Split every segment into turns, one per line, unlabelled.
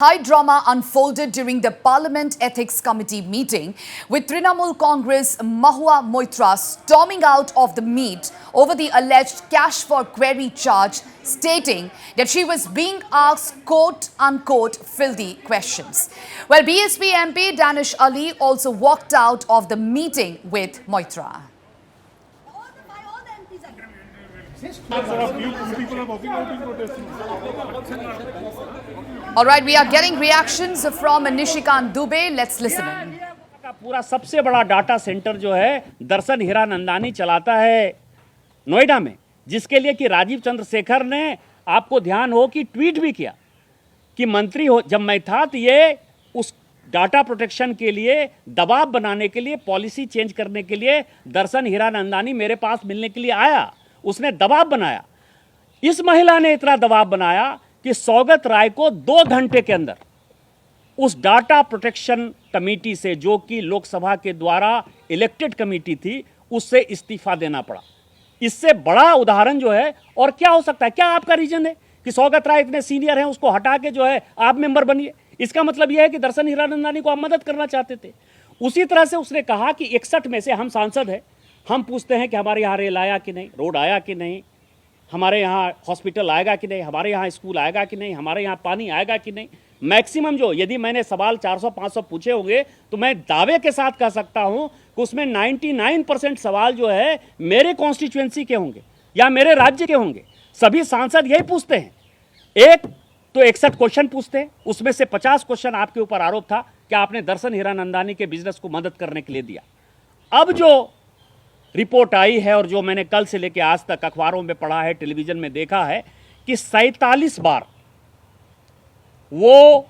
High drama unfolded during the Parliament Ethics Committee meeting, with Trinamool Congress Mahua Moitra storming out of the meet over the alleged cash for query charge, stating that she was being asked quote-unquote filthy questions. Well, BSP MP Danish Ali also walked out of the meeting with Moitra. All right, we are getting reactions from Nishikant Dubey. Let's listen in.
पूरा सबसे बड़ा data centre जो है दर्शन हीरानंदानी चलाता है नोएडा में, जिसके लिए कि राजीव चंद्रशेखर ने, आपको ध्यान हो कि ट्वीट भी किया कि मंत्री हो जब मैं था तो ये उस डाटा प्रोटेक्शन के लिए दबाव बनाने के लिए, पॉलिसी चेंज करने के लिए दर्शन हीरानंदानी मेरे पास मिलने के लिए आया। उसने दबाव बनाया। इस महिला ने इतना दबाव बनाया कि सौगत राय को 2 घंटे के अंदर उस डाटा प्रोटेक्शन कमेटी से, जो कि लोकसभा के द्वारा इलेक्टेड कमेटी थी, उससे इस्तीफा देना पड़ा। इससे बड़ा उदाहरण जो है और क्या हो सकता है? क्या आपका रीजन है कि सौगत राय इतने सीनियर हैं, उसको हटा के जो है आप मेंबर बनिए? इसका मतलब यह है कि दर्शन हीरानंदानी को आप मदद करना चाहते थे। उसी तरह से उसने कहा कि 61 में से हम सांसद हैं, हम पूछते हैं कि हमारे यहाँ रेल आया कि नहीं, रोड आया कि नहीं, हमारे यहाँ हॉस्पिटल आएगा कि नहीं, हमारे यहाँ स्कूल आएगा कि नहीं, हमारे यहाँ पानी आएगा कि नहीं। मैक्सिमम जो, यदि मैंने सवाल 400-500 पूछे होंगे तो मैं दावे के साथ कह सकता हूं कि उसमें 99% सवाल जो है मेरे कॉन्स्टिट्यूएंसी के होंगे या मेरे राज्य के होंगे। सभी सांसद यही पूछते हैं। एक तो 61 क्वेश्चन पूछते हैं, उसमें से 50 क्वेश्चन आपके ऊपर आरोप था कि आपने दर्शन हीरानंदानी के बिजनेस को मदद करने के लिए दिया। अब जो रिपोर्ट आई है और जो मैंने कल से लेकर आज तक अखबारों में पढ़ा है, टेलीविजन में देखा है कि 47 बार वो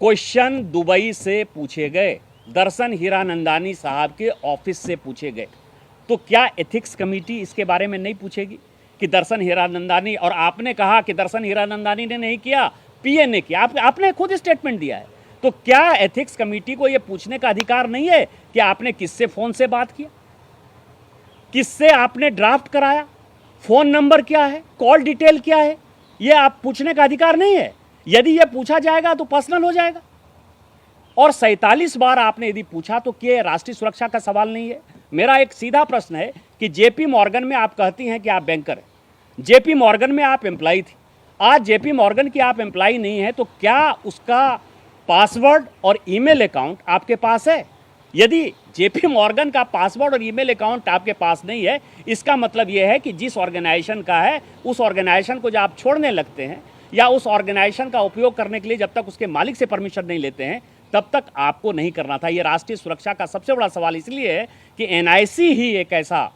क्वेश्चन दुबई से पूछे गए, दर्शन हीरानंदानी साहब के ऑफिस से पूछे गए। तो क्या एथिक्स कमेटी इसके बारे में नहीं पूछेगी कि दर्शन हीरानंदानी, और आपने कहा कि दर्शन हीरानंदानी ने नहीं किया, पीए ने किया, आपने खुद स्टेटमेंट दिया है। तो क्या एथिक्स कमेटी को यह पूछने का अधिकार नहीं है कि आपने किससे फोन से बात किया, किससे आपने ड्राफ्ट कराया, फोन नंबर क्या है, कॉल डिटेल क्या है? यह आप पूछने का अधिकार नहीं है। यदि यह पूछा जाएगा तो पर्सनल हो जाएगा। और 47 बार आपने यदि पूछा तो क्या राष्ट्रीय सुरक्षा का सवाल नहीं है? मेरा एक सीधा प्रश्न है कि जेपी मॉर्गन में आप कहती हैं कि आप बैंकर हैं, जेपी मॉर्गन में आप एम्प्लॉय थी, आज जेपी मॉर्गन की आप एम्प्लॉय नहीं है, तो क्या उसका पासवर्ड और ईमेल अकाउंट आपके पास है? यदि जेपी मॉर्गन का पासवर्ड और ईमेल अकाउंट आपके पास नहीं है, इसका मतलब यह है कि जिस ऑर्गेनाइजेशन का है, उस ऑर्गेनाइजेशन को जब आप छोड़ने लगते हैं या उस ऑर्गेनाइजेशन का उपयोग करने के लिए जब तक उसके मालिक से परमिशन नहीं लेते हैं, तब तक आपको नहीं करना था। यह राष्ट्रीय सुरक्षा का सबसे बड़ा सवाल इसलिए है कि एनआईसी ही एक ऐसा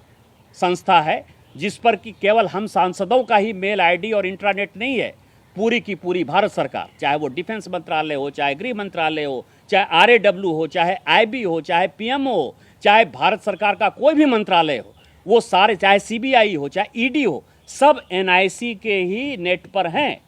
संस्था है जिस पर कि केवल हम सांसदों का ही मेल आईडी और इंट्रानेट नहीं है, पूरी की पूरी भारत सरकार, चाहे वो डिफेंस मंत्रालय हो, चाहे गृह मंत्रालय हो, चाहे आरएडब्ल्यू हो, चाहे आईबी हो, चाहे पीएमओ हो, चाहे भारत सरकार का कोई भी मंत्रालय हो, वो सारे, चाहे सीबीआई हो, चाहे ईडी हो, सब एनआईसी के ही नेट पर हैं।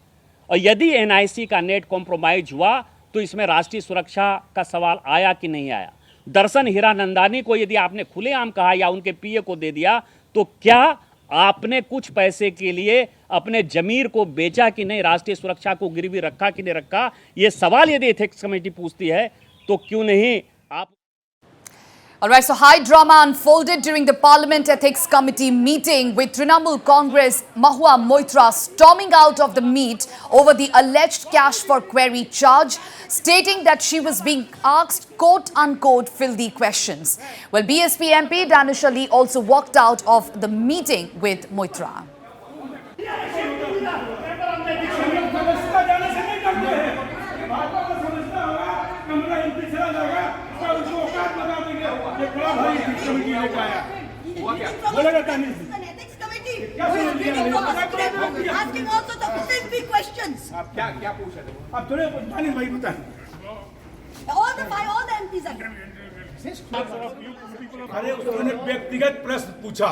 और यदि एनआईसी का नेट कॉम्प्रोमाइज हुआ तो इसमें राष्ट्रीय सुरक्षा का सवाल आया कि नहीं आया? दर्शन हीरानंदानी को यदि आपने खुलेआम कहा या उनके पीए को दे दिया, तो क्या आपने कुछ पैसे के लिए अपने जमीर को बेचा कि नहीं, राष्ट्रीय सुरक्षा को गिरवी रखा कि नहीं रखा? ये सवाल यदि एथिक्स कमेटी पूछती है तो क्यों नहीं आप?
All right, so high drama unfolded during the Parliament Ethics Committee meeting, with Trinamool Congress Mahua Moitra storming out of the meet over the alleged cash for query charge, stating that she was being asked quote-unquote filthy questions. Well, BSP MP Danish Ali also walked out of the meeting with Moitra.
Asking also the filthy questions.
आप क्या पूछ रहे थे? आप थोड़े दानिश भाई बताएं।
All the MPs are.
अरे उन्होंने व्यक्तिगत प्रश्न पूछा,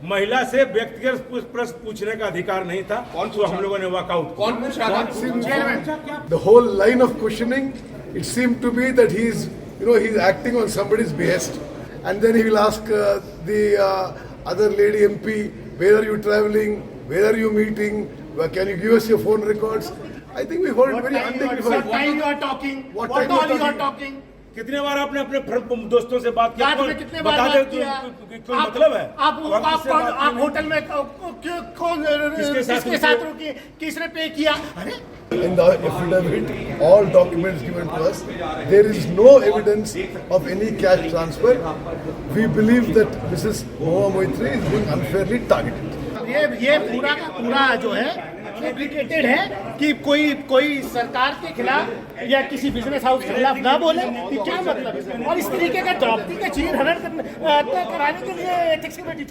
महिला से व्यक्तिगत प्रश्न पूछने का अधिकार नहीं था। कौन पूछा? हम लोगों ने वॉकआउट। कौन पूछ रहा था?
The whole line of questioning, it seemed to be that he's acting on somebody's behest, and then he will ask the other lady MP, where are you traveling, where are you meeting, can you give us your phone records? I think we heard very
What
undignified.
time you are talking?
What
What
time you are
all you are
talking?
talking?
कितने बार आपने अपने दोस्तों से बात किया?
रात में कितने बार
बता दे,
बात किया?
कोई मतलब है?
आप
और किससे बात की
आप
नहीं?
होटल में कौन
किसके साथ
किसके
रुके?
साथ रुके? किसने पे किया? अरे
In the affidavit, all documents given to us, there is no evidence of any cash transfer. We believe that Mrs. Mahua Moitri is being unfairly targeted.
ये पूरा का पूरा जो है फैब्रिकेटेड है कि कोई सरकार के खिलाफ या किसी बिजनेस हाउस के खिलाफ ना बोले, ये क्या मतलब है? और इस तरीके का द्रौपदी का चीर हरण कराने के लिए एथिक्स कमेटी